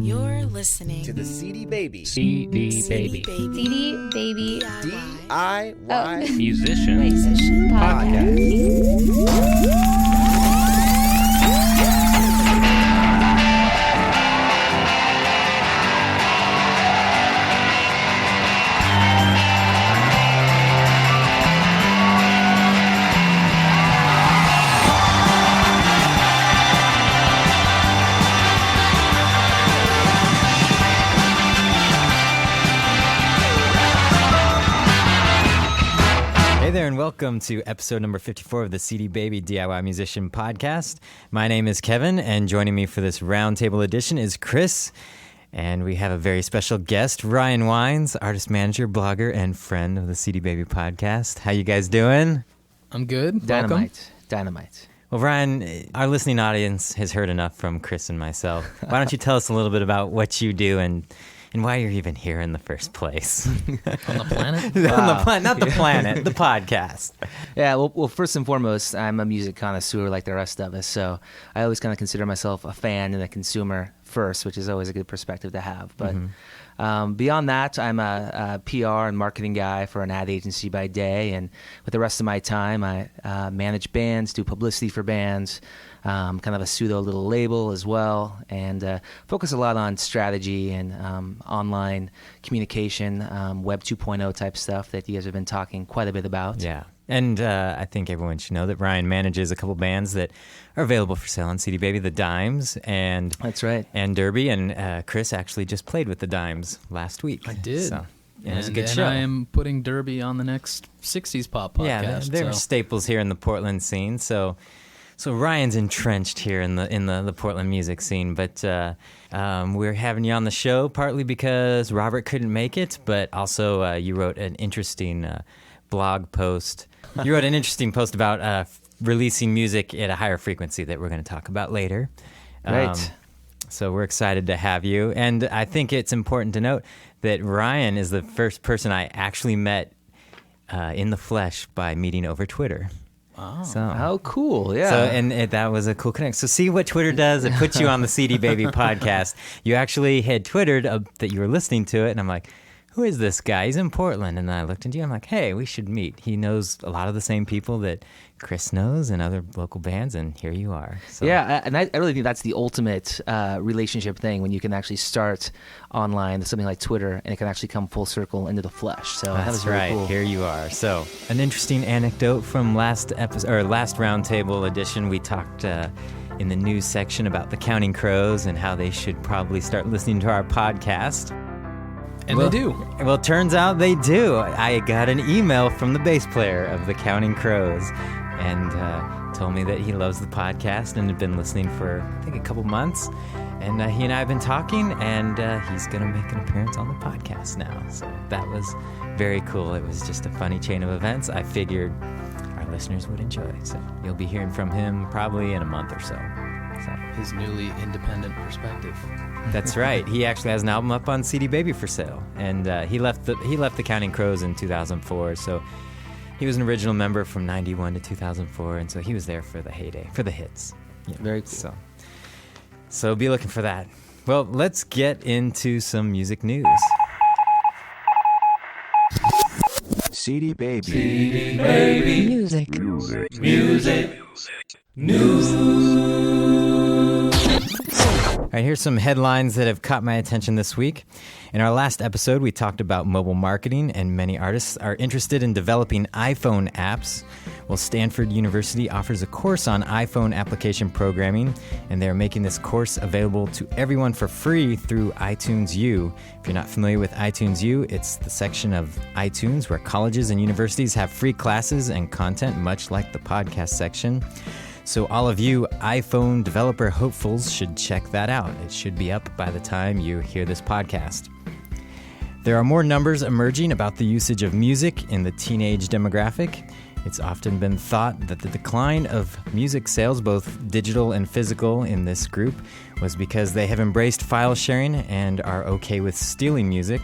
You're listening to the CD Baby DIY Musician Podcast. Hey there, and welcome to episode number 54 of the CD Baby DIY Musician Podcast. My name is Kevin, and joining me for this Roundtable edition is Chris. And we have a very special guest, Ryan Wines, artist manager, blogger, and friend of the CD Baby Podcast. How you guys doing? I'm good. Dynamite. Well, Ryan, our listening audience has heard enough from Chris and myself. Why don't you tell us a little bit about what you do and why you're even here in the first place? On the planet? Not the planet, the podcast. Yeah, well, first and foremost, I'm a music connoisseur like the rest of us, so I always kind of consider myself a fan and a consumer first, which is always a good perspective to have. But beyond that, I'm a PR and marketing guy for an ad agency by day, and with the rest of my time, I manage bands, do publicity for bands, kind of a pseudo little label as well, and focus a lot on strategy and online communication, Web 2.0 type stuff that you guys have been talking quite a bit about. Yeah. And I think everyone should know that Ryan manages a couple bands that are available for sale on CD Baby, the Dimes, and That's right. And Derby, and Chris actually just played with the Dimes last week. I did. So, yeah, it was a good show. And I am putting Derby on the next 60s Pop podcast. Yeah, they're staples here in the Portland scene. So Ryan's entrenched here in the Portland music scene, but we're having you on the show partly because Robert couldn't make it, but also you wrote an interesting blog post. You wrote an interesting post about releasing music at a higher frequency that we're going to talk about later. Right. So we're excited to have you. And I think it's important to note that Ryan is the first person I actually met in the flesh by meeting over Twitter. Wow. So, How cool, yeah. So, and that was a cool connect. So see what Twitter does. It puts you on the CD Baby podcast. You actually had Twittered that you were listening to it, and I'm like, who is this guy? He's in Portland. And I looked into you. I'm like, hey, we should meet. He knows a lot of the same people that Chris knows and other local bands, and here you are. So. Yeah, and I really think that's the ultimate relationship thing, when you can actually start online, something like Twitter, and it can actually come full circle into the flesh. So that was That's right. Cool. Here you are. So an interesting anecdote from last Roundtable edition. We talked in the news section about the Counting Crows and how they should probably start listening to our podcast. And they do. Well, it turns out they do. I got an email from the bass player of the Counting Crows and told me that he loves the podcast and had been listening for, I think, a couple months. And he and I have been talking, and he's going to make an appearance on the podcast now. So that was very cool. It was just a funny chain of events. I figured our listeners would enjoy. So you'll be hearing from him probably in a month or so. His newly independent perspective. That's right. He actually has an album up on CD Baby for sale, and he left the Counting Crows in 2004. So he was an original member from 91 to 2004, and so he was there for the heyday, for the hits. Yeah. Very cool. So be looking for that. Well, let's get into some music news. CD Baby. CD Baby Music All right, here's some headlines that have caught my attention this week. In our last episode, we talked about mobile marketing, and many artists are interested in developing iPhone apps. Well, Stanford University offers a course on iPhone application programming, and they're making this course available to everyone for free through iTunes U. If you're not familiar with iTunes U, it's the section of iTunes where colleges and universities have free classes and content, much like the podcast section. So all of you iPhone developer hopefuls should check that out. It should be up by the time you hear this podcast. There are more numbers emerging about the usage of music in the teenage demographic. It's often been thought that the decline of music sales, both digital and physical, in this group was because they have embraced file sharing and are okay with stealing music.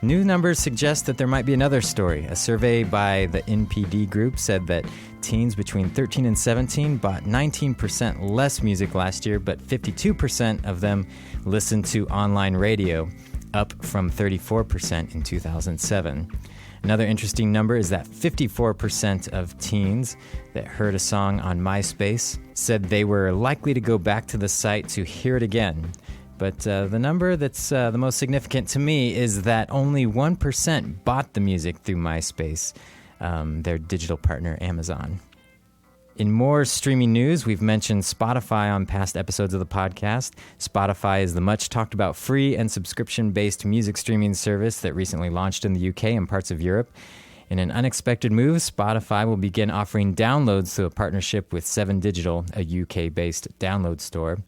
New numbers suggest that there might be another story. A survey by the NPD Group said that teens between 13 and 17 bought 19% less music last year, but 52% of them listened to online radio, up from 34% in 2007. Another interesting number is that 54% of teens that heard a song on MySpace said they were likely to go back to the site to hear it again. But the number that's the most significant to me is that only 1% bought the music through MySpace, their digital partner Amazon. In more streaming news, we've mentioned Spotify on past episodes of the podcast. Spotify is the much talked about free and subscription-based music streaming service that recently launched in the UK and parts of Europe. In an unexpected move, Spotify will begin offering downloads through a partnership with 7 Digital, a UK-based download store.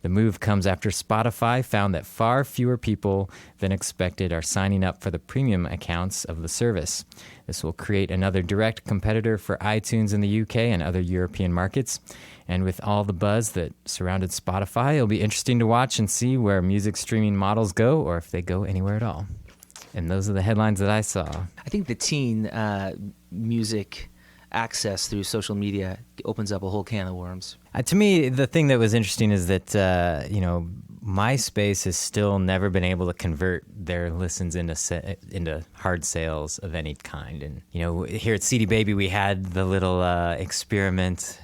The move comes after Spotify found that far fewer people than expected are signing up for the premium accounts of the service. This will create another direct competitor for iTunes in the UK and other European markets. And with all the buzz that surrounded Spotify, it'll be interesting to watch and see where music streaming models go, or if they go anywhere at all. And those are the headlines that I saw. I think the teen music access through social media opens up a whole can of worms. To me, the thing that was interesting is that, MySpace has still never been able to convert their listens into hard sales of any kind. And, here at CD Baby, we had the little experiment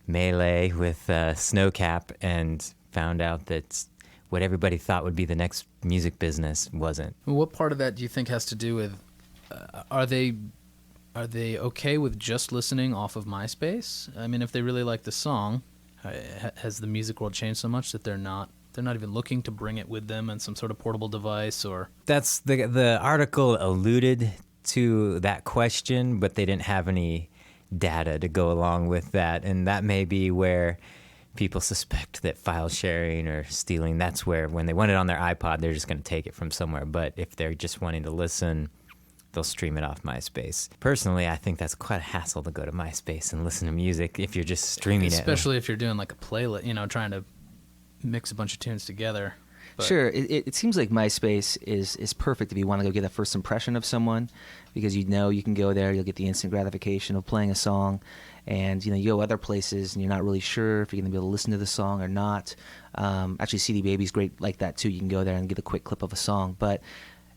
melee with Snowcap and found out that what everybody thought would be the next music business wasn't. What part of that do you think has to do with, are they okay with just listening off of MySpace? I mean, if they really like the song, has the music world changed so much that they're not even looking to bring it with them on some sort of portable device? Or that's the article alluded to that question, but they didn't have any data to go along with that, and that may be where people suspect that file sharing or stealing, that's where when they want it on their iPod, they're just going to take it from somewhere. But if they're just wanting to listen, they'll stream it off MySpace. Personally, I think that's quite a hassle to go to MySpace and listen to music if you're just streaming it. Especially if you're doing like a playlist, trying to mix a bunch of tunes together. But Sure. It seems like MySpace is perfect if you want to go get a first impression of someone, because you can go there, you'll get the instant gratification of playing a song, and you go other places and you're not really sure if you're going to be able to listen to the song or not. Actually, CD Baby's great like that too. You can go there and get a quick clip of a song, but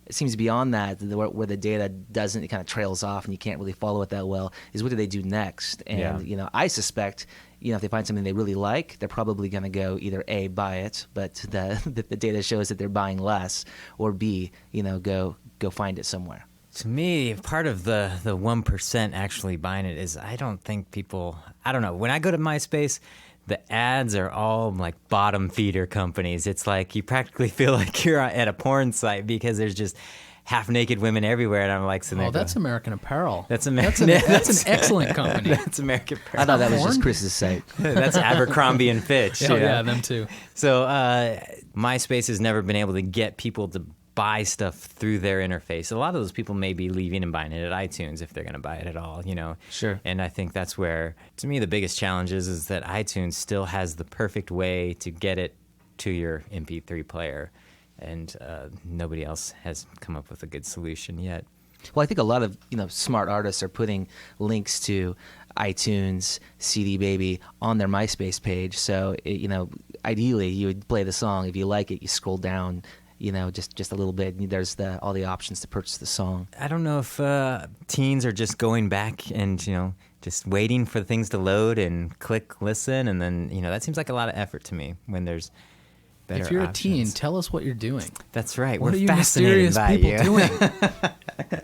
it seems beyond that, where the data it kind of trails off and you can't really follow it that well, is what do they do next? And, I suspect, if they find something they really like, they're probably going to go either A, buy it, but the data shows that they're buying less, or B, go find it somewhere. To me, part of the 1% actually buying it is I don't know, when I go to MySpace, the ads are all like bottom feeder companies. It's like you practically feel like you're at a porn site because there's just half-naked women everywhere, and I'm like, that's American Apparel. That's American. That's an excellent company. That's American Apparel. I thought that was just Chris's site. That's Abercrombie and Fitch. Yeah, them too. So MySpace has never been able to get people to buy stuff through their interface. A lot of those people may be leaving and buying it at iTunes if they're going to buy it at all, Sure. And I think that's where, to me, the biggest challenge is that iTunes still has the perfect way to get it to your MP3 player, and nobody else has come up with a good solution yet. Well, I think a lot of smart artists are putting links to iTunes, CD Baby on their MySpace page. So ideally, you would play the song. If you like it, you scroll down, just a little bit. There's all the options to purchase the song. I don't know if teens are just going back and just waiting for things to load and click listen, and then that seems like a lot of effort to me when there's better If you're options. a teen, tell us what you're doing. That's right. What We're are you fascinated mysterious by people you. doing?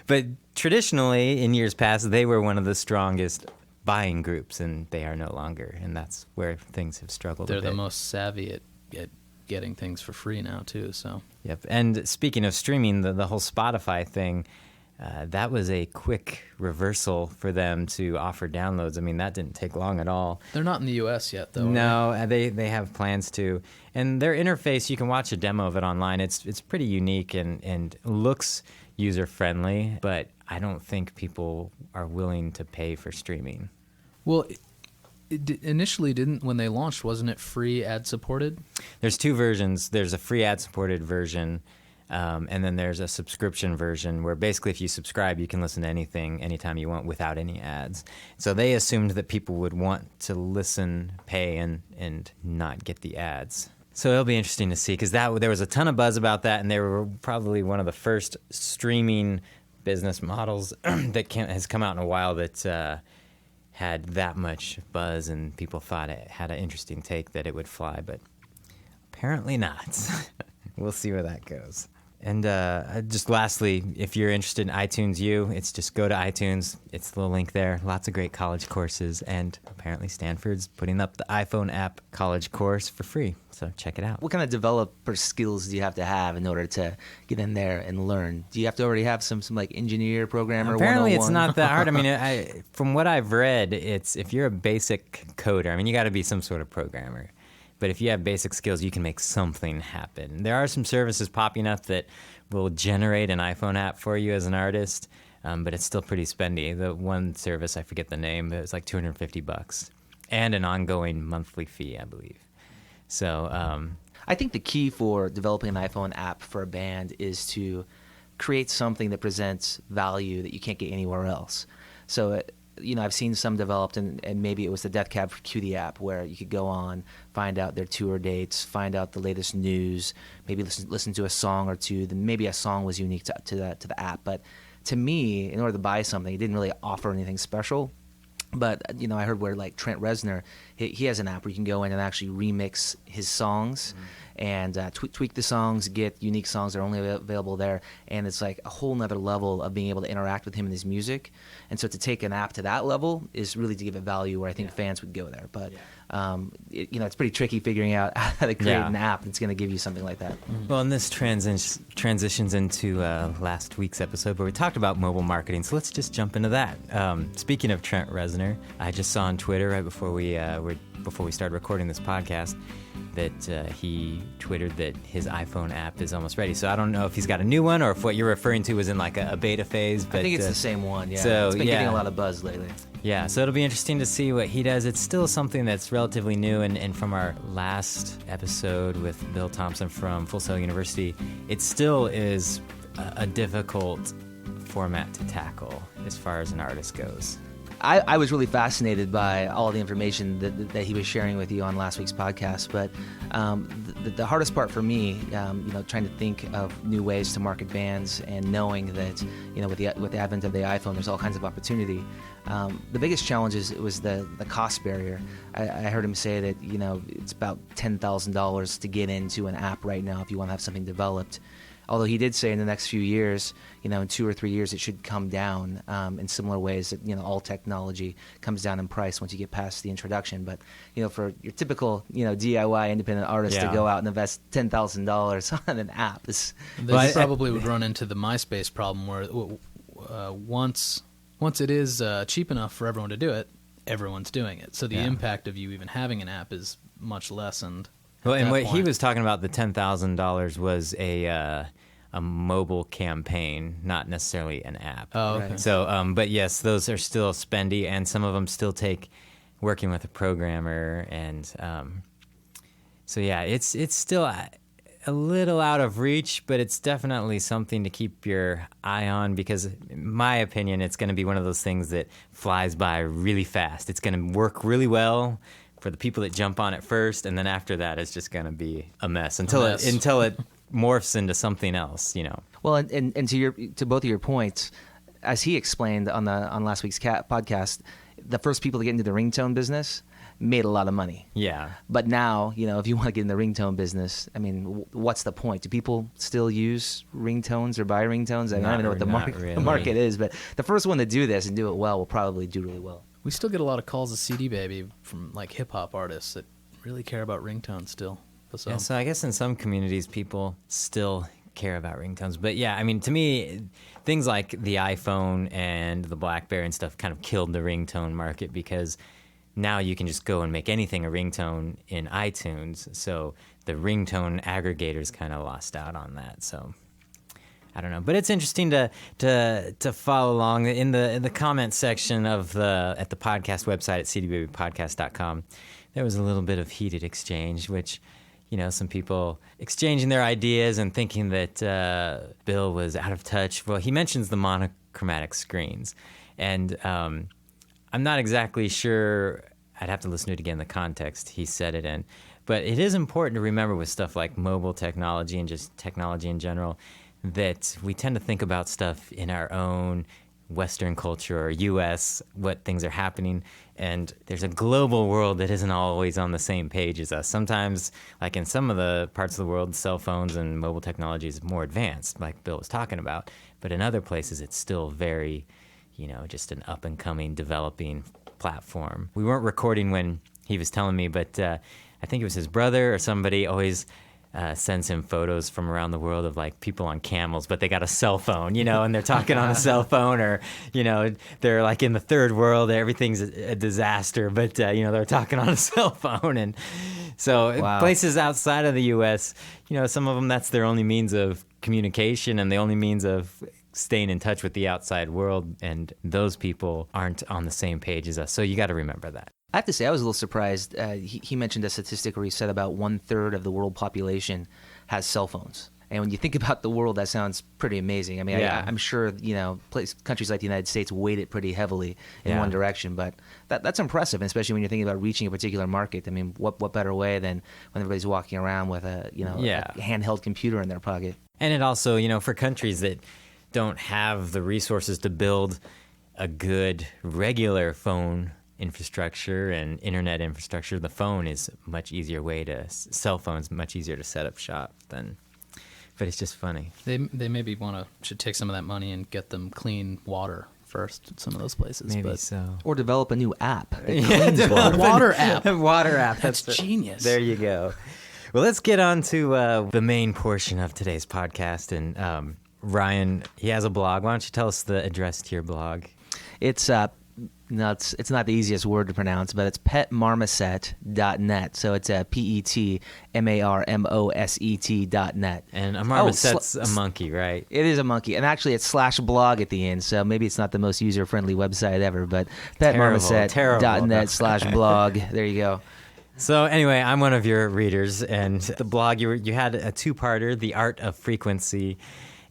But traditionally, in years past, they were one of the strongest buying groups, and they are no longer, and that's where things have struggled. They're a bit. the most savvy at getting things for free now too. So Yep. And speaking of streaming, the whole Spotify thing, that was a quick reversal for them to offer downloads. I mean, that didn't take long at all. they're not in the U.S. yet, though. No, they have plans to. And their interface, you can watch a demo of it online. It's pretty unique and looks user-friendly, but I don't think people are willing to pay for streaming. Well, initially when they launched, wasn't it free ad-supported? There's two versions. There's a free ad-supported version And then there's a subscription version where basically if you subscribe, you can listen to anything anytime you want without any ads. So they assumed that people would want to listen, pay, and not get the ads. So it'll be interesting to see, because there was a ton of buzz about that, and they were probably one of the first streaming business models that has come out in a while that had that much buzz, and people thought it had an interesting take that it would fly, but apparently not. We'll see where that goes. And just lastly, if you're interested in iTunes U, it's just go to iTunes. It's the link there. Lots of great college courses. And apparently Stanford's putting up the iPhone app college course for free. So check it out. What kind of developer skills do you have to have in order to get in there and learn? Do you have to already have some like engineer, programmer? Apparently it's 101? not that hard. I mean, from what I've read, it's if you're a basic coder, I mean, you got to be some sort of programmer. But if you have basic skills, you can make something happen. There are some services popping up that will generate an iPhone app for you as an artist, but it's still pretty spendy. The one service, I forget the name, but it's like $250 and an ongoing monthly fee, I believe. So I think the key for developing an iPhone app for a band is to create something that presents value that you can't get anywhere else. So I've seen some developed, and maybe it was the Death Cab for Cutie app, where you could go on, find out their tour dates, find out the latest news, maybe listen to a song or two. Then maybe a song was unique to the app. But to me, in order to buy something, it didn't really offer anything special. But I heard where like Trent Reznor, he has an app where you can go in and actually remix his songs. And tweak the songs, get unique songs that are only available there, and it's like a whole nother level of being able to interact with him and his music. And so to take an app to that level is really to give it value where I think fans would go there. But it's pretty tricky figuring out how to create an app that's going to give you something like that. Well, and this transitions into last week's episode where we talked about mobile marketing, so let's just jump into that. Speaking of Trent Reznor, I just saw on Twitter right before we started recording this podcast that he twittered that his iPhone app is almost ready. So I don't know if he's got a new one or if what you're referring to was in like a beta phase. But I think it's the same one, yeah. So, it's been getting a lot of buzz lately. Yeah, so it'll be interesting to see what he does. It's still something that's relatively new, and from our last episode with Bill Thompson from Full Sail University, it still is a difficult format to tackle as far as an artist goes. I was really fascinated by all the information that he was sharing with you on last week's podcast. But the hardest part for me, trying to think of new ways to market bands and knowing that, with the advent of the iPhone, there's all kinds of opportunity. The biggest challenge was the cost barrier. I heard him say that, it's about $10,000 to get into an app right now if you want to have something developed. Although he did say in the next few years, in 2 or 3 years, it should come down in similar ways that, all technology comes down in price once you get past the introduction. But, for your typical, DIY independent artist to go out and invest $10,000 on an app. They probably would run into the MySpace problem where once it is cheap enough for everyone to do it, everyone's doing it. So the impact of you even having an app is much lessened. Well, and what he was talking about, the $10,000 was a mobile campaign, not necessarily an app. Oh, okay. Right. So, but yes, those are still spendy, and some of them still take working with a programmer, and so yeah, it's still a little out of reach, but it's definitely something to keep your eye on because, in my opinion, it's going to be one of those things that flies by really fast. It's going to work really well for the people that jump on it first, and then after that, it's just going to be a mess until it morphs into something else, Well, and to both of your points, as he explained on last week's podcast, the first people to get into the ringtone business made a lot of money. Yeah. But now, if you want to get in the ringtone business, I mean, what's the point? Do people still use ringtones or buy ringtones? I don't even know what the market is, but the first one to do this and do it well will probably do really well. We still get a lot of calls to CD Baby from like hip hop artists that really care about ringtones still. So. Yeah, so I guess in some communities people still care about ringtones. But yeah, I mean, to me, things like the iPhone and the BlackBerry and stuff kind of killed the ringtone market because now you can just go and make anything a ringtone in iTunes. So the ringtone aggregators kind of lost out on that. So I don't know, but it's interesting to follow along in the comment section at the podcast website at cdbabypodcast.com. There was a little bit of heated exchange, which, some people exchanging their ideas and thinking that Bill was out of touch. Well, he mentions the monochromatic screens. And I'm not exactly sure. I'd have to listen to it again, the context he said it in. But it is important to remember with stuff like mobile technology and just technology in general that we tend to think about stuff in our own Western culture or U.S., what things are happening. And there's a global world that isn't always on the same page as us. Sometimes, like in some of the parts of the world, cell phones and mobile technology is more advanced, like Bill was talking about. But in other places, it's still very, just an up-and-coming, developing platform. We weren't recording when he was telling me, but I think it was his brother or somebody always sends him photos from around the world of like people on camels, but they got a cell phone, and they're talking on a cell phone, or, they're like in the third world, everything's a disaster, but, they're talking on a cell phone. And so places outside of the U.S., some of them, that's their only means of communication and the only means of staying in touch with the outside world. And those people aren't on the same page as us. So you got to remember that. I have to say, I was a little surprised. He mentioned a statistic where he said about 1/3 of the world population has cell phones. And when you think about the world, that sounds pretty amazing. I mean, I'm sure, countries like the United States weight it pretty heavily in one direction. But that's impressive, and especially when you're thinking about reaching a particular market. I mean, what better way than when everybody's walking around with a handheld computer in their pocket? And it also, for countries that don't have the resources to build a good regular phone infrastructure and internet infrastructure, the phone is cell phone's much easier to set up shop than, but it's just funny. They maybe should take some of that money and get them clean water first in some of those places. Maybe so. Or develop a new app. Water app. Water app. That's genius. There you go. Well, let's get on to the main portion of today's podcast. And Ryan, he has a blog. Why don't you tell us the address to your blog? It's it's not the easiest word to pronounce, but it's petmarmoset.net. So it's petmarmoset.net. And a marmoset's a monkey, right? It is a monkey. And actually, it's /blog at the end, so maybe it's not the most user-friendly website ever, but petmarmoset.net/blog. There you go. So anyway, I'm one of your readers, and the blog, you had a two-parter, The Art of Frequency.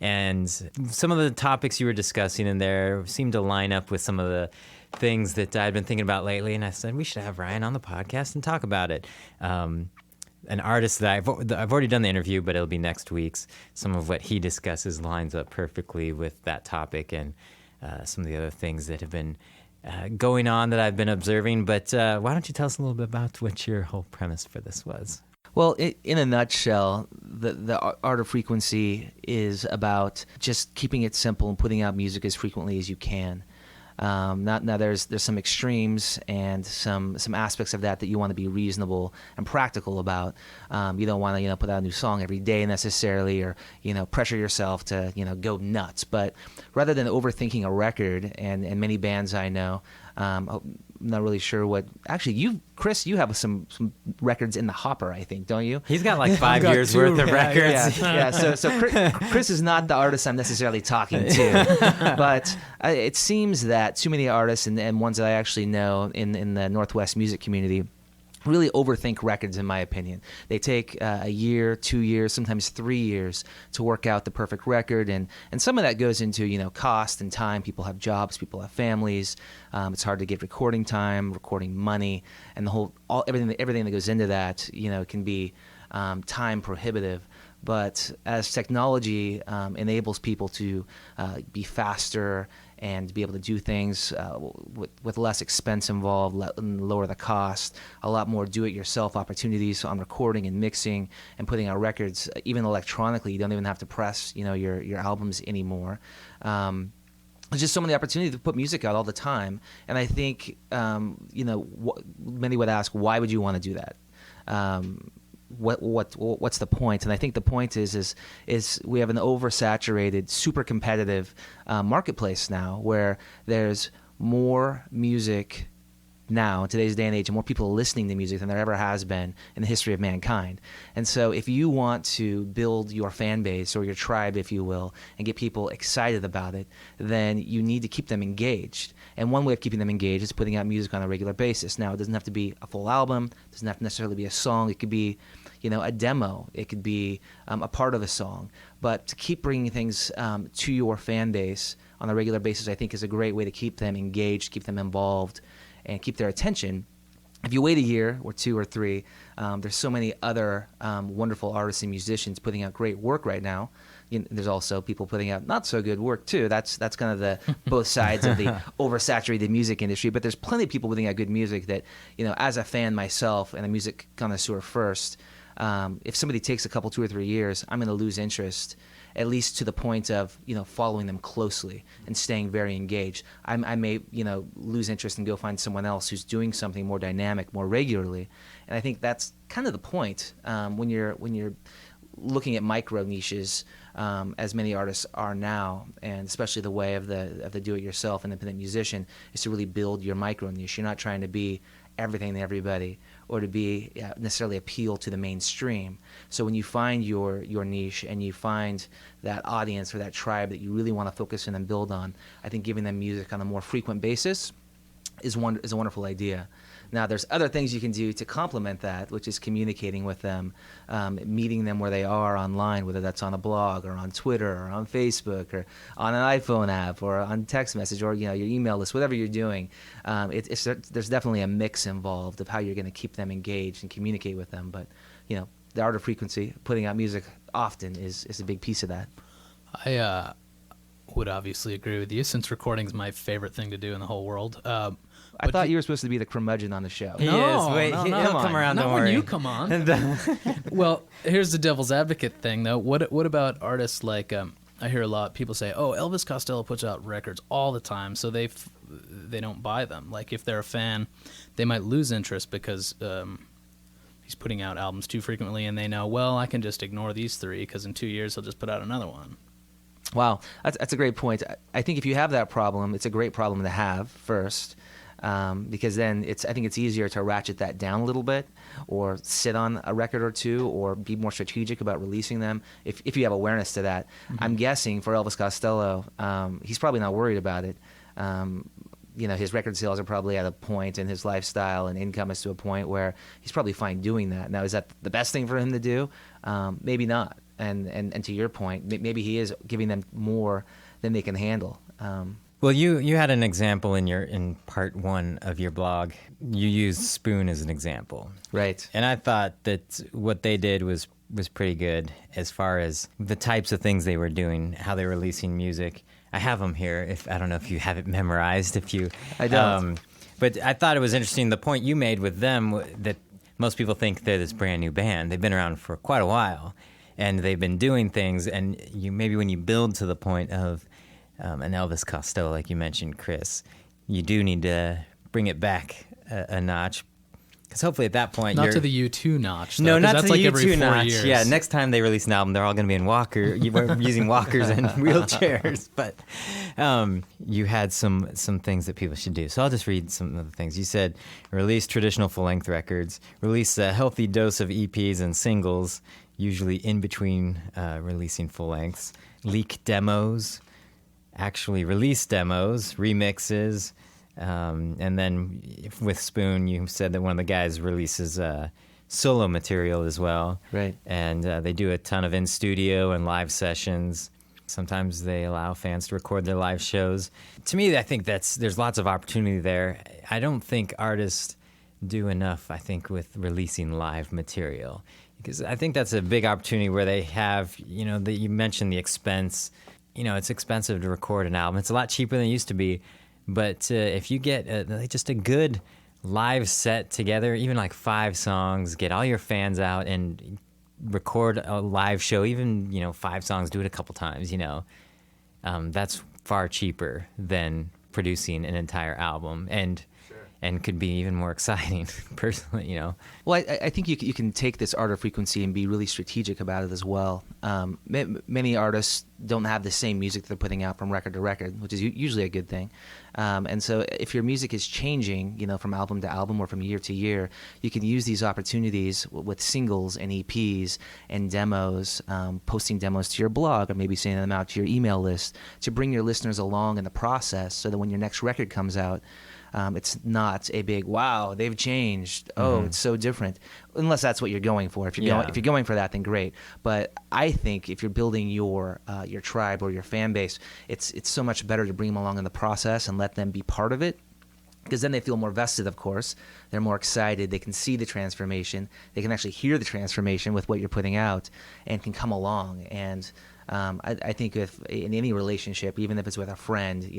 And some of the topics you were discussing in there seemed to line up with some of the things that I'd been thinking about lately. And I said, we should have Ryan on the podcast and talk about it. An artist that I've already done the interview, but it'll be next week's. Some of what he discusses lines up perfectly with that topic and some of the other things that have been going on that I've been observing. But why don't you tell us a little bit about what your whole premise for this was? Well, in a nutshell, the art of frequency is about just keeping it simple and putting out music as frequently as you can. Now there's some extremes and some aspects of that you want to be reasonable and practical about. You don't want to put out a new song every day necessarily, or pressure yourself to go nuts. But rather than overthinking a record, and many bands I know, I'm not really sure what. Actually, Chris, you have some records in the hopper, I think, don't you? He's got like 5 years worth of records. Yeah. So Chris is not the artist I'm necessarily talking to, but it seems that too many artists and ones that I actually know in the Northwest music community really overthink records, in my opinion. They take a year, 2 years, sometimes 3 years to work out the perfect record, and some of that goes into cost and time. People have jobs, people have families. It's hard to get recording time, recording money, and everything that goes into that can be time prohibitive. But as technology enables people to be faster and be able to do things with less expense involved, lower the cost, a lot more do-it-yourself opportunities on recording and mixing and putting out records, even electronically. You don't even have to press your albums anymore. There's just so many opportunities to put music out all the time. And I think many would ask, why would you want to do that? What's the point? And I think the point is we have an oversaturated, super competitive marketplace now, where there's more music now in today's day and age, and more people listening to music than there ever has been in the history of mankind. And so if you want to build your fan base, or your tribe, if you will, and get people excited about it, then you need to keep them engaged. And one way of keeping them engaged is putting out music on a regular basis. Now, it doesn't have to be a full album. It doesn't have to necessarily be a song. It could be a demo. It could be a part of a song. But to keep bringing things to your fan base on a regular basis, I think is a great way to keep them engaged, keep them involved, and keep their attention. If you wait a year or 2 or 3, there's so many other wonderful artists and musicians putting out great work right now. There's also people putting out not so good work too. That's kind of the both sides of the oversaturated music industry. But there's plenty of people putting out good music that, as a fan myself and a music connoisseur first, if somebody takes a couple, 2 or 3 years, I'm going to lose interest, at least to the point of following them closely and staying very engaged. I may lose interest and go find someone else who's doing something more dynamic more regularly. And I think that's kind of the point when you're looking at micro niches, as many artists are now, and especially the way of the do-it-yourself independent musician, is to really build your micro niche. You're not trying to be everything to everybody or to be necessarily appeal to the mainstream. So when you find your niche and you find that audience or that tribe that you really want to focus in and build on, I think giving them music on a more frequent basis is a wonderful idea. Now, there's other things you can do to complement that, which is communicating with them, meeting them where they are online, whether that's on a blog or on Twitter or on Facebook or on an iPhone app or on text message or your email list, whatever you're doing. There's definitely a mix involved of how you're going to keep them engaged and communicate with them. But the art of frequency, putting out music often, is a big piece of that. I would obviously agree with you, since recording is my favorite thing to do in the whole world. I thought you were supposed to be the curmudgeon on the show. He is. Wait, he'll come around. Not don't when worry. you come on. Well, here's the devil's advocate thing, though. What about artists like I hear a lot people say, "Oh, Elvis Costello puts out records all the time, so they don't buy them." Like if they're a fan, they might lose interest because he's putting out albums too frequently, and they know, well, I can just ignore these 3 because in 2 years he'll just put out another one. Wow, that's a great point. I think if you have that problem, it's a great problem to have first. Because then I think it's easier to ratchet that down a little bit, or sit on a record or 2, or be more strategic about releasing them if you have awareness to that. Mm-hmm. I'm guessing for Elvis Costello, he's probably not worried about it. His record sales are probably at a point, and his lifestyle and income is to a point where he's probably fine doing that. Now, is that the best thing for him to do? Maybe not. And to your point, maybe he is giving them more than they can handle. Well, you had an example in part 1 of your blog. You used Spoon as an example. Right. And I thought that what they did was pretty good as far as the types of things they were doing, how they were releasing music. I have them here. I don't know if you have it memorized. I don't. But I thought it was interesting, the point you made with them, that most people think they're this brand new band. They've been around for quite a while, and they've been doing things. And maybe when you build to the point of an Elvis Costello, like you mentioned, Chris, you do need to bring it back a notch, because hopefully at that point not to the U2 notch. Though, no, not that's to the like U2 every 4 notch. years. Yeah, next time they release an album, they're all going to be in using walkers and wheelchairs. But you had some things that people should do. So I'll just read some of the things you said. Release traditional full-length records. Release a healthy dose of EPs and singles, usually in between releasing full lengths. Leak demos. Actually release demos, remixes, and then with Spoon, you said that one of the guys releases solo material as well. Right. And they do a ton of in-studio and live sessions. Sometimes they allow fans to record their live shows. To me, I think there's lots of opportunity there. I don't think artists do enough, with releasing live material. Because I think that's a big opportunity where they have, you mentioned the expense. It's expensive to record an album. It's a lot cheaper than it used to be. But if you get just a good live set together, even like 5 songs, get all your fans out and record a live show, even, 5 songs, do it a couple times, that's far cheaper than producing an entire album. And could be even more exciting, personally, Well, I think you can take this art of frequency and be really strategic about it as well. Many artists don't have the same music that they're putting out from record to record, which is usually a good thing. And so if your music is changing, from album to album or from year to year, you can use these opportunities with singles and EPs and demos, posting demos to your blog, or maybe sending them out to your email list to bring your listeners along in the process, so that when your next record comes out, It's not a big wow, they've changed. Oh, it's so different. Unless that's what you're going for. If you're going for that, then great. But I think if you're building your tribe or your fan base, it's so much better to bring them along in the process and let them be part of it. Because then they feel more vested, of course. They're more excited. They can see the transformation. They can actually hear the transformation with what you're putting out and can come along. And I think if in any relationship, even if it's with a friend,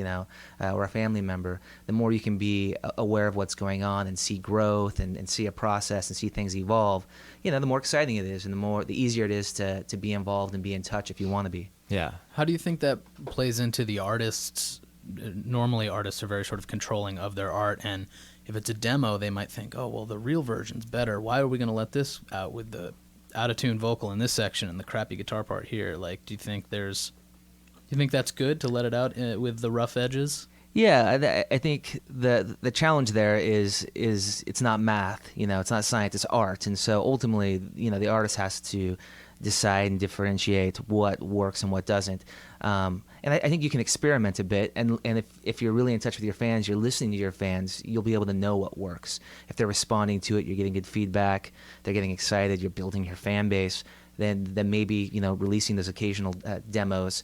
or a family member, the more you can be aware of what's going on and see growth and see a process and see things evolve, the more exciting it is, and the easier it is to be involved and be in touch if you want to be. Yeah. How do you think that plays into the artists? Normally artists are very sort of controlling of their art, and if it's a demo, they might think, oh, well, the real version's better. Why are we going to let this out with the out-of-tune vocal in this section and the crappy guitar part here? Like, do you think that's good to let it out with the rough edges? Yeah, I think the challenge there is it's not math, it's not science, it's art. And so ultimately, the artist has to decide and differentiate what works and what doesn't. And I think you can experiment a bit, and if you're really in touch with your fans, you're listening to your fans, you'll be able to know what works. If they're responding to it, you're getting good feedback, they're getting excited, you're building your fan base, then maybe releasing those occasional demos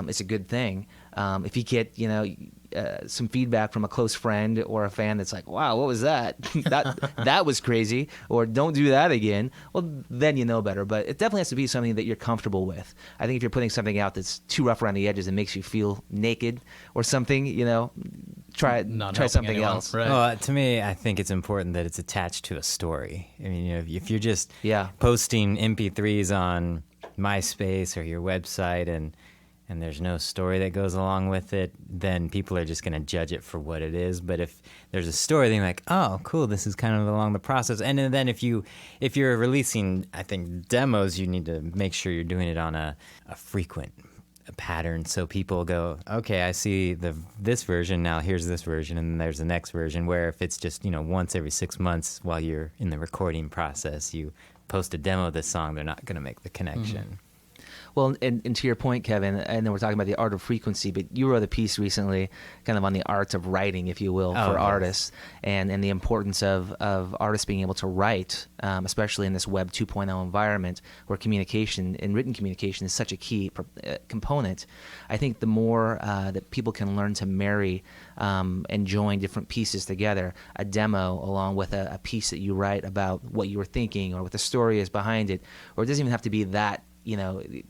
is a good thing. If you get some feedback from a close friend or a fan that's like, wow, what was that? that was crazy, or don't do that again, well, then you know better. But it definitely has to be something that you're comfortable with. I think if you're putting something out that's too rough around the edges and makes you feel naked or something, try something anyone, else. Right. Well, to me, I think it's important that it's attached to a story. I mean, if you're just posting MP3s on MySpace or your website and there's no story that goes along with it, then people are just going to judge it for what it is. But if there's a story, then you're like, oh, cool, this is kind of along the process. And then if you're releasing, I think, demos, you need to make sure you're doing it on a frequent pattern, so people go, okay, I see this version, now here's this version, and then there's the next version. Where if it's just once every 6 months while you're in the recording process, you post a demo of this song, they're not going to make the connection. Mm-hmm. Well, and to your point, Kevin, and then we're talking about the art of frequency, but you wrote a piece recently kind of on the art of writing, if you will, for artists, and the importance of artists being able to write, especially in this Web 2.0 environment where communication and written communication is such a key component. I think the more that people can learn to marry and join different pieces together, a demo along with a piece that you write about what you were thinking or what the story is behind it, or it doesn't even have to be that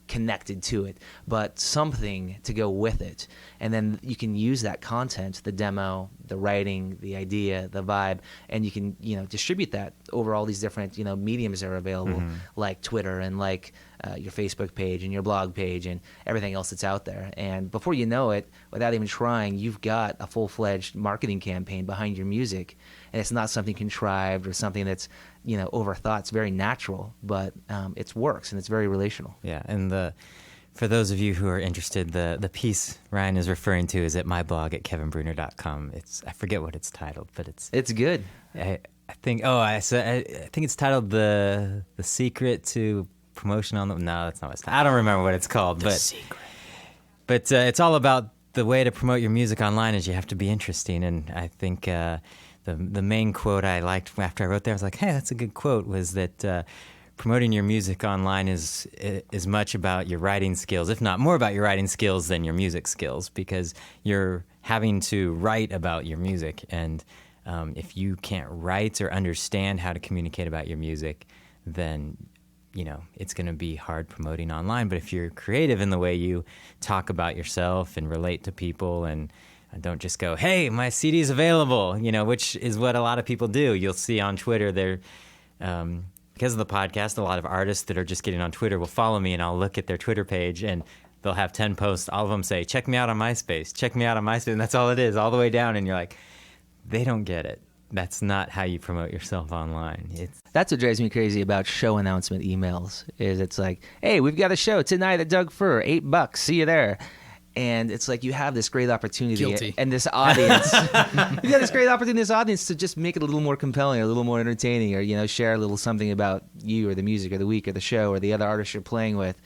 connected to it, but something to go with it. And then you can use that content, the demo, the writing, the idea, the vibe, and you can, distribute that over all these different, mediums that are available, like Twitter and like your Facebook page and your blog page and everything else that's out there. And before you know it, without even trying, you've got a full-fledged marketing campaign behind your music. And it's not something contrived or something that's, overthought. It's very natural, but it works and it's very relational. Yeah, and for those of you who are interested, the piece Ryan is referring to is at my blog at kevinbruner.com. I forget what it's titled, but it's good. I think I think it's titled the secret to promotion on the. No, that's not what it's titled. I don't remember what it's called, The secret. But it's all about the way to promote your music online is you have to be interesting, and I think. The main quote I liked after I wrote that, I was like, hey, that's a good quote, was that promoting your music online is much about your writing skills, if not more about your writing skills than your music skills, because you're having to write about your music. And if you can't write or understand how to communicate about your music, then it's going to be hard promoting online. But if you're creative in the way you talk about yourself and relate to people and don't just go, hey, my CD is available, which is what a lot of people do. You'll see on Twitter, because of the podcast, a lot of artists that are just getting on Twitter will follow me, and I'll look at their Twitter page, and they'll have 10 posts. All of them say, check me out on MySpace, check me out on MySpace, and that's all it is, all the way down. And you're like, they don't get it. That's not how you promote yourself online. That's what drives me crazy about show announcement emails, is it's like, hey, we've got a show tonight at Doug Fur, $8, see you there. And it's like you have this great opportunity and this audience. You got this great opportunity, this audience, to just make it a little more compelling, or a little more entertaining, or share a little something about you or the music or the week or the show or the other artists you're playing with.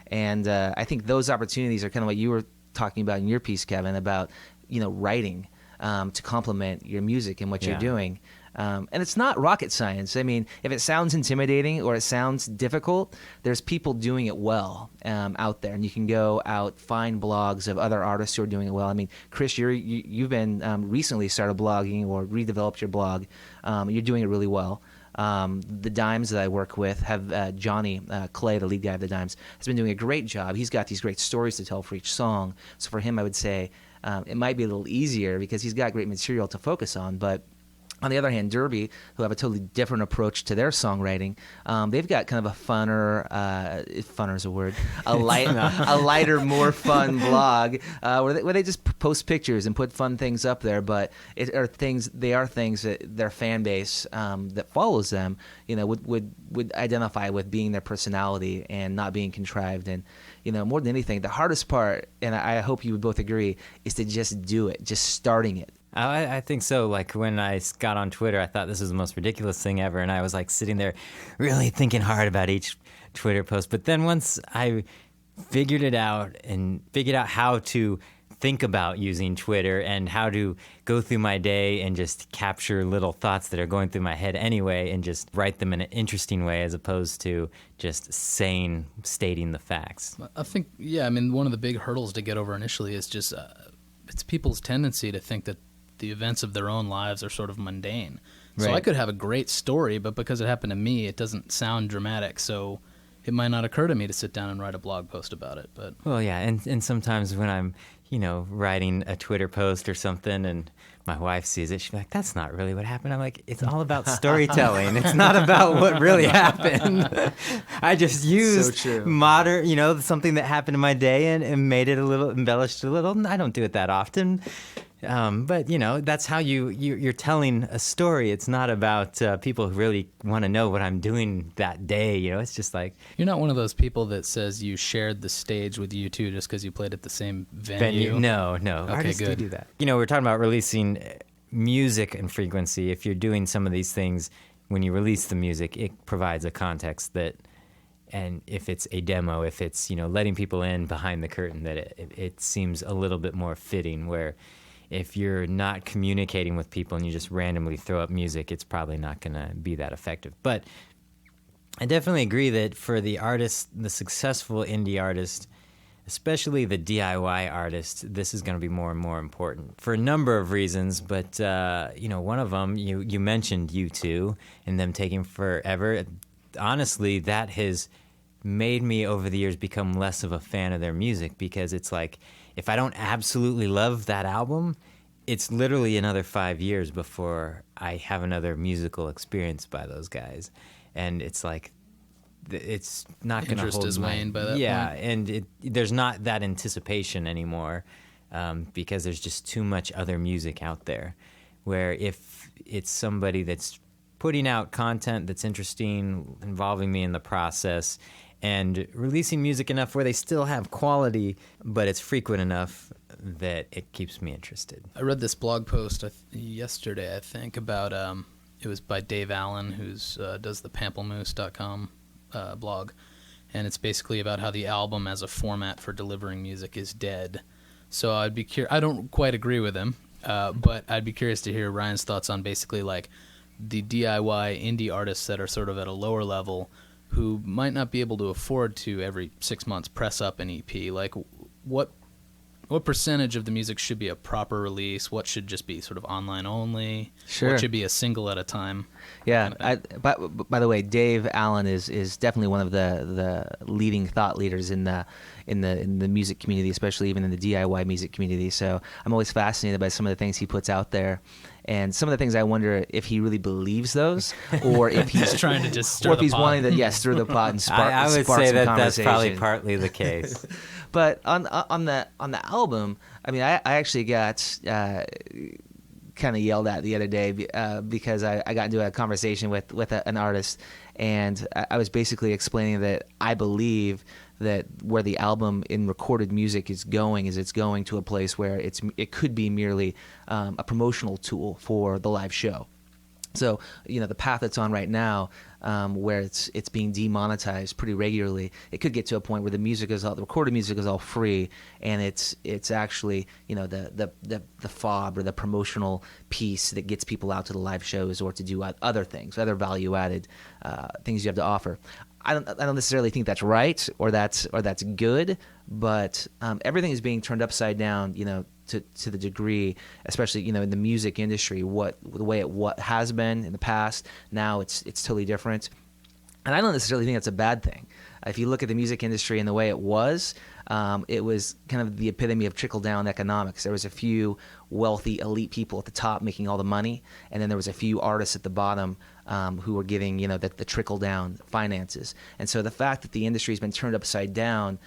And I think those opportunities are kind of what you were talking about in your piece, Kevin, about writing. to complement your music and what Yeah. you're doing. And it's not rocket science. I mean, if it sounds intimidating or it sounds difficult, there's people doing it well out there, and you can go out, find blogs of other artists who are doing it well. I mean, Chris, you've been recently started blogging or redeveloped your blog. You're doing it really well. The Dimes that I work with have Johnny Clay, the lead guy of the Dimes, has been doing a great job. He's got these great stories to tell for each song. So for him, I would say it might be a little easier because he's got great material to focus on, but on the other hand, Derby, who have a totally different approach to their songwriting, they've got kind of a funner is a word, a lighter, more fun blog where they just post pictures and put fun things up there. But they are things that their fan base that follows them, would identify with being their personality and not being contrived. And more than anything, the hardest part, and I hope you would both agree, is to just do it, just starting it. I think so. Like when I got on Twitter, I thought this was the most ridiculous thing ever, and I was like sitting there really thinking hard about each Twitter post. But then once I figured it out and figured out how to think about using Twitter and how to go through my day and just capture little thoughts that are going through my head anyway and just write them in an interesting way as opposed to just stating the facts. I think, one of the big hurdles to get over initially is just it's people's tendency to think that the events of their own lives are sort of mundane. So Right. I could have a great story, but because it happened to me, it doesn't sound dramatic. So it might not occur to me to sit down and write a blog post about it. But Well, yeah, and sometimes when I'm, writing a Twitter post or something and my wife sees it, she's like, that's not really what happened. I'm like, it's all about storytelling. It's not about what really happened. I just used modern, something that happened in my day and made it embellished a little. I don't do it that often. But that's how you're telling a story. It's not about people who really want to know what I'm doing that day. It's just like you're not one of those people that says you shared the stage with U2 just because you played at the same venue. No. Okay, Artists good. do that. We're talking about releasing music and frequency. If you're doing some of these things, when you release the music, it provides a context that, and if it's a demo, if it's letting people in behind the curtain, that it seems a little bit more fitting. Where if you're not communicating with people and you just randomly throw up music, it's probably not going to be that effective. But I definitely agree that for the artist, the successful indie artist, especially the DIY artist, this is going to be more and more important for a number of reasons. But, one of them, you mentioned U2 and them taking forever. Honestly, that has made me over the years become less of a fan of their music because it's like, if I don't absolutely love that album, it's literally another 5 years before I have another musical experience by those guys. And it's like, it's not going to hold Interest is waned by that point. And there's not that anticipation anymore because there's just too much other music out there. Where if it's somebody that's putting out content that's interesting, involving me in the process, and releasing music enough where they still have quality, but it's frequent enough that it keeps me interested. I read this blog post yesterday, I think, about it was by Dave Allen, who's does the pamplemousse.com blog, and it's basically about how the album as a format for delivering music is dead. So I'd be I don't quite agree with him, but I'd be curious to hear Ryan's thoughts on basically like the DIY indie artists that are sort of at a lower level who might not be able to afford to every 6 months press up an EP. Like what percentage of the music should be a proper release? What should just be sort of online only? Sure. What should be a single at a time? Yeah. By the way, Dave Allen is definitely one of the leading thought leaders in the music community, especially even in the DIY music community. So I'm always fascinated by some of the things he puts out there. And some of the things I wonder if he really believes those, or if he's trying to just stir or if the he's pot. wanting to stir the pot and spark. I would spark say some that that's probably conversation. partly the case. But on the album, I mean, I actually got kind of yelled at the other day because I got into a conversation with an artist, and I was basically explaining that I believe that where the album in recorded music is going is it's going to a place where it could be merely a promotional tool for the live show. So, the path it's on right now, where it's being demonetized pretty regularly, it could get to a point where the recorded music is all free, and it's actually the fob or the promotional piece that gets people out to the live shows or to do other things, other value added things you have to offer. I don't necessarily think that's right or that's good, but everything is being turned upside down, to the degree, especially in the music industry, the way it has been in the past. Now it's totally different, and I don't necessarily think that's a bad thing. If you look at the music industry and the way it was kind of the epitome of trickle-down economics. There was a few wealthy, elite people at the top making all the money, and then there was a few artists at the bottom who were giving, the trickle-down finances. And so the fact that the industry has been turned upside down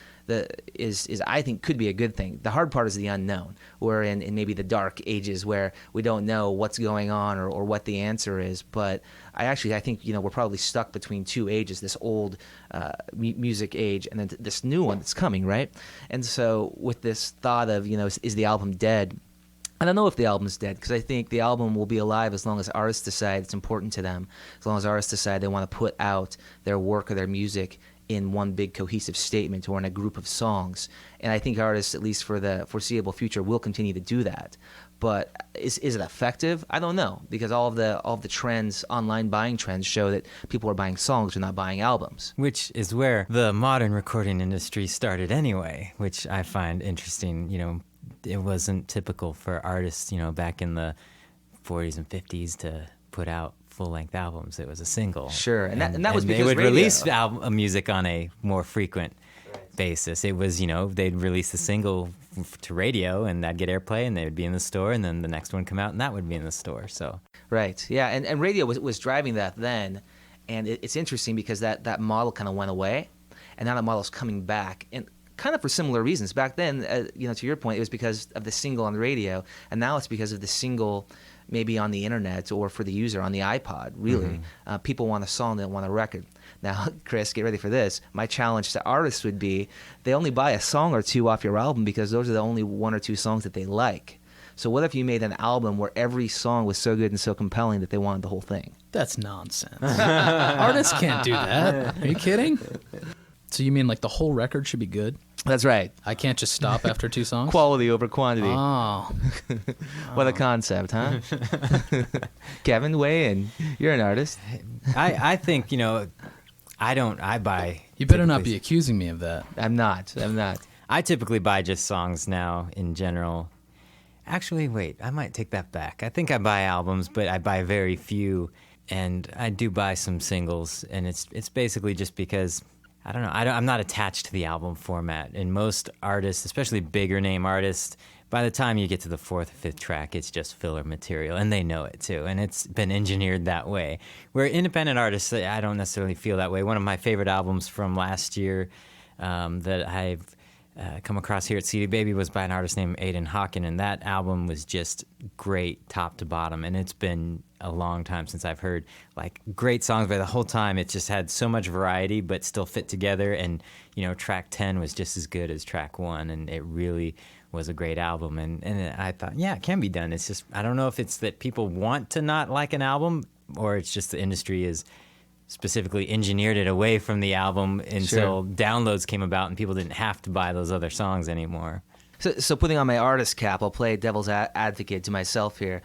is I think could be a good thing. The hard part is the unknown. We're in maybe the dark ages where we don't know what's going on or what the answer is. But I think we're probably stuck between two ages: this old music age and then this new one that's coming, right? And so with this thought of is the album dead? I don't know if the album's dead, because I think the album will be alive as long as artists decide it's important to them, as long as artists decide they want to put out their work or their music in one big cohesive statement or in a group of songs. And I think artists, at least for the foreseeable future, will continue to do that. But is it effective? I don't know, because all of the trends, online buying trends, show that people are buying songs, they're not buying albums. Which is where the modern recording industry started anyway, which I find interesting. It wasn't typical for artists, back in the 40s and 50s to put out full-length albums. It was a single. Sure, and that was because they would radio. release music on a more frequent basis. It was, they'd release the single to radio, and that'd get airplay, and they would be in the store, and then the next one come out, and that would be in the store. So right, yeah, and radio was driving that then, and it's interesting because that model kind of went away, and now that model's coming back, and kind of for similar reasons. Back then, to your point, it was because of the single on the radio, and now it's because of the single maybe on the internet or for the user on the iPod, really. Mm-hmm. People want a song, they don't want a record. Now, Chris, get ready for this. My challenge to artists would be they only buy a song or two off your album because those are the only one or two songs that they like. So what if you made an album where every song was so good and so compelling that they wanted the whole thing? That's nonsense. Artists can't do that. Are you kidding? So you mean like the whole record should be good? That's right. I can't just stop after two songs? Quality over quantity. Oh. What a concept, huh? Kevin, weigh in. You're an artist. I think, I buy... You better not be accusing me of that. I'm not. I typically buy just songs now in general. Actually, wait, I might take that back. I think I buy albums, but I buy very few, and I do buy some singles, and it's basically just because... I don't know. I'm not attached to the album format. And most artists, especially bigger name artists, by the time you get to the fourth or fifth track, it's just filler material, and they know it too. And it's been engineered that way. Where independent artists, I don't necessarily feel that way. One of my favorite albums from last year that I've come across here at CD Baby was by an artist named Aidan Hawken, and that album was just great top to bottom. And it's been a long time since I've heard great songs, but the whole time it just had so much variety but still fit together. And track 10 was just as good as track 1, and it really was a great album. And I thought, yeah, it can be done. It's just, I don't know if it's that people want to not like an album, or it's just the industry is specifically engineered it away from the album until downloads came about and people didn't have to buy those other songs anymore. So putting on my artist cap, I'll play devil's advocate to myself here.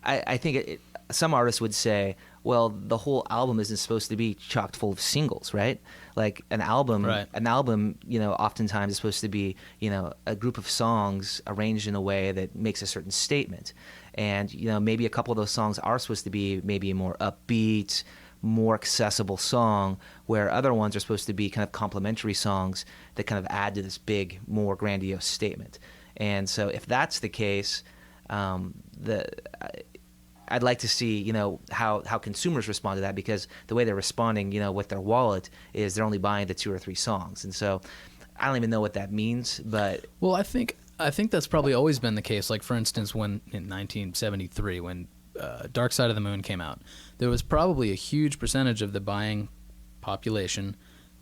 I think some artists would say, well, the whole album isn't supposed to be chocked full of singles, right? Like an album, oftentimes is supposed to be, a group of songs arranged in a way that makes a certain statement. And, maybe a couple of those songs are supposed to be maybe a more upbeat, more accessible song, where other ones are supposed to be kind of complementary songs that kind of add to this big, more grandiose statement. And so if that's the case, I'd like to see, how consumers respond to that, because the way they're responding, with their wallet is they're only buying the 2 or 3 songs. And so I don't even know what that means, but... Well, I think that's probably always been the case. Like, for instance, when in 1973, when Dark Side of the Moon came out, there was probably a huge percentage of the buying population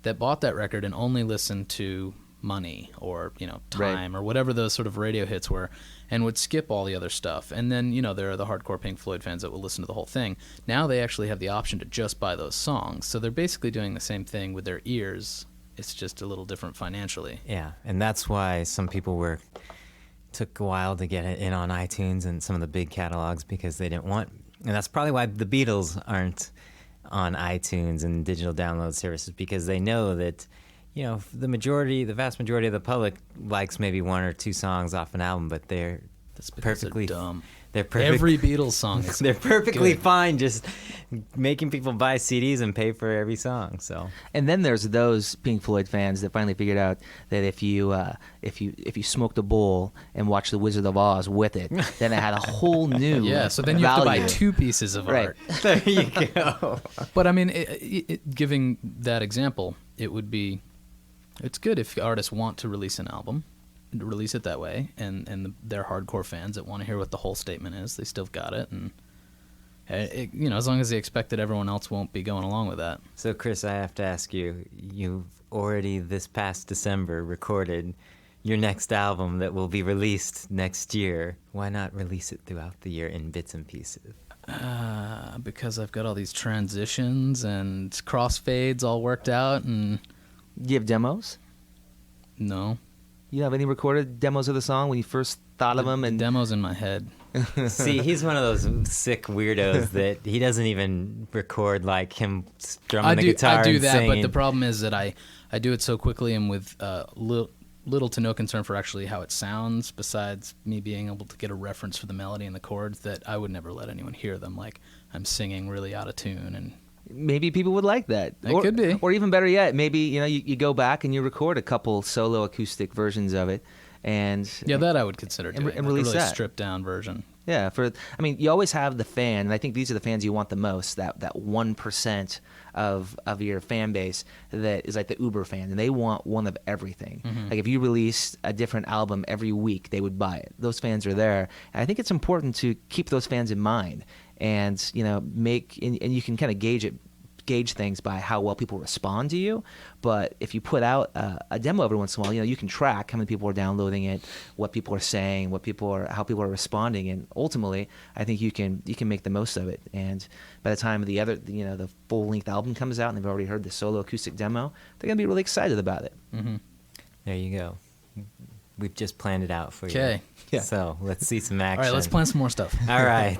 that bought that record and only listened to Money or, Time Right. or whatever those sort of radio hits were, and would skip all the other stuff. And then, there are the hardcore Pink Floyd fans that will listen to the whole thing. Now they actually have the option to just buy those songs. So they're basically doing the same thing with their ears. It's just a little different financially. Yeah, and that's why some people took a while to get it in on iTunes and some of the big catalogs, because they didn't want, and that's probably why the Beatles aren't on iTunes and digital download services, because they know that, the vast majority of the public likes maybe one or two songs off an album, but they're That's because perfectly they're dumb. They're perfect, Every Beatles song is they're perfectly good. fine just making people buy CDs and pay for every song. So And then there's those Pink Floyd fans that finally figured out that if you smoked a bowl and watched The Wizard of Oz with it, then it had a whole new Yeah, so then you have to buy value. 2 pieces of Right. art. there you go. But I mean, giving that example, it's good if artists want to release an album, release it that way, and they're hardcore fans that want to hear what the whole statement is. They still got it, and as long as they expect that everyone else won't be going along with that. So Chris, I have to ask you, you've already this past December recorded your next album that will be released next year. Why not release it throughout the year in bits and pieces? Because I've got all these transitions and crossfades all worked out, and Do you have demos? no. You have any recorded demos of the song when you first thought of them? And Demos in my head. See, he's one of those sick weirdos that he doesn't even record like him strumming the guitar I do and that, singing. but the problem is that I do it so quickly and with little to no concern for actually how it sounds, besides me being able to get a reference for the melody and the chords, that I would never let anyone hear them like I'm singing really out of tune. And maybe people would like that. It could be. Or even better yet, maybe you go back and you record a couple solo acoustic versions of it, and yeah, that I would consider And doing. re- and like release a really that. stripped down version. yeah. You always have the fan, and I think these are the fans you want the most. That 1% of your fan base that is like the Uber fan, and they want one of everything. Mm-hmm. Like if you released a different album every week, they would buy it. Those fans are there, and I think it's important to keep those fans in mind, and and you can kind of gauge things by how well people respond to you. But if you put out a demo every once in a while, you can track how many people are downloading it, what people are saying, how people are responding, and ultimately, I think you can make the most of it. And by the time the full length album comes out and they've already heard the solo acoustic demo, they're gonna be really excited about it. Mm-hmm. There you go. We've just planned it out for you. Okay. Yeah. So let's see some action. All right, let's plan some more stuff. All right.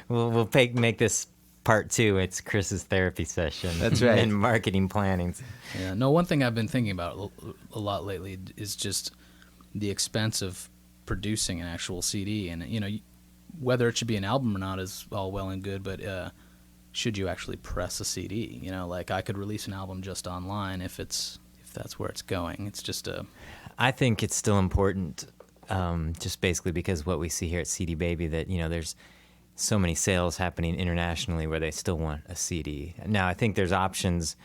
we'll make this part 2. It's Chris's therapy session. That's right. And marketing planning. Yeah. No, one thing I've been thinking about a lot lately is just the expense of producing an actual CD, and whether it should be an album or not is all well and good, but should you actually press a CD? Like I could release an album just online if that's where it's going. It's just I think it's still important, just basically because what we see here at CD Baby, that there's so many sales happening internationally where they still want a CD. Now, I think there's options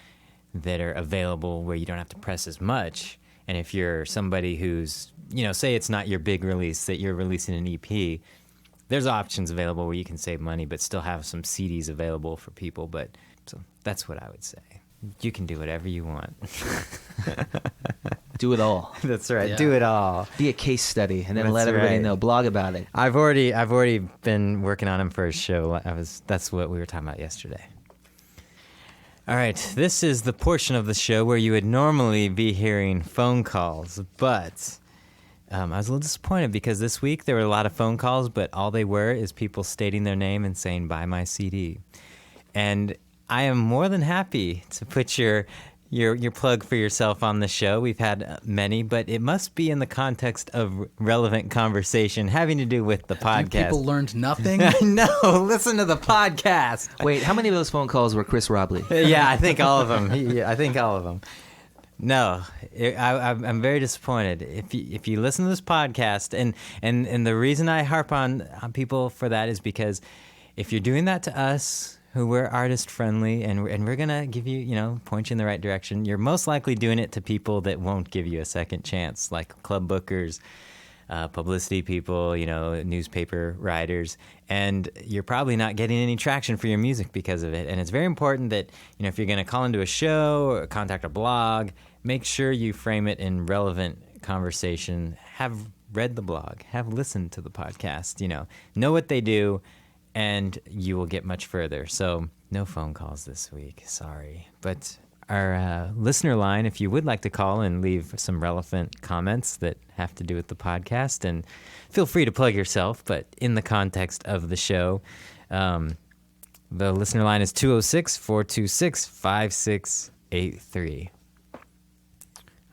that are available where you don't have to press as much. And if you're somebody who's, say it's not your big release, that you're releasing an EP, there's options available where you can save money but still have some CDs available for people. But so that's what I would say. You can do whatever you want. Do it all. That's right. Yeah. Do it all. Be a case study, and then That's let everybody right. know. Blog about it. I've already been working on him for a show. That's what we were talking about yesterday. All right, this is the portion of the show where you would normally be hearing phone calls, but I was a little disappointed because this week there were a lot of phone calls, but all they were is people stating their name and saying, buy my CD. And I am more than happy to put your plug for yourself on the show. We've had many, but it must be in the context of relevant conversation having to do with the podcast. People learned nothing. No, listen to the podcast. Wait, how many of those phone calls were Chris Robley? Yeah, I think all of them. I think all of them. No, I'm very disappointed. If you listen to this podcast, and the reason I harp on people for that is because if you're doing that to us, who we're artist friendly, and we're gonna give you, point you in the right direction, you're most likely doing it to people that won't give you a second chance, like club bookers, publicity people, newspaper writers, and you're probably not getting any traction for your music because of it. And it's very important that, if you're gonna call into a show or contact a blog, make sure you frame it in relevant conversation. Have read the blog, have listened to the podcast, know what they do, and you will get much further. So no phone calls this week, sorry. But our listener line, if you would like to call and leave some relevant comments that have to do with the podcast, and feel free to plug yourself, but in the context of the show, the listener line is 206-426-5683.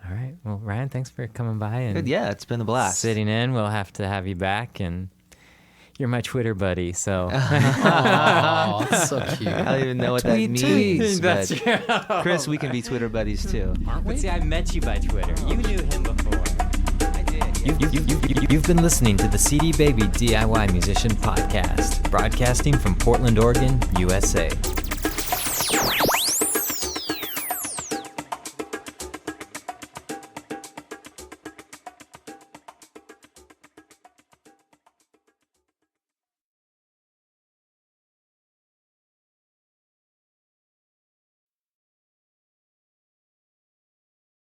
All right. Well, Ryan, thanks for coming by and Good. Yeah, it's been a blast. sitting in. We'll have to have you back, and you're my Twitter buddy, so. Oh, that's so cute. I don't even know what that means. But Chris, we can be Twitter buddies too. Aren't we? But see, I met you by Twitter. You knew him before. I did. Yeah. You've been listening to the CD Baby DIY Musician Podcast, broadcasting from Portland, Oregon, USA.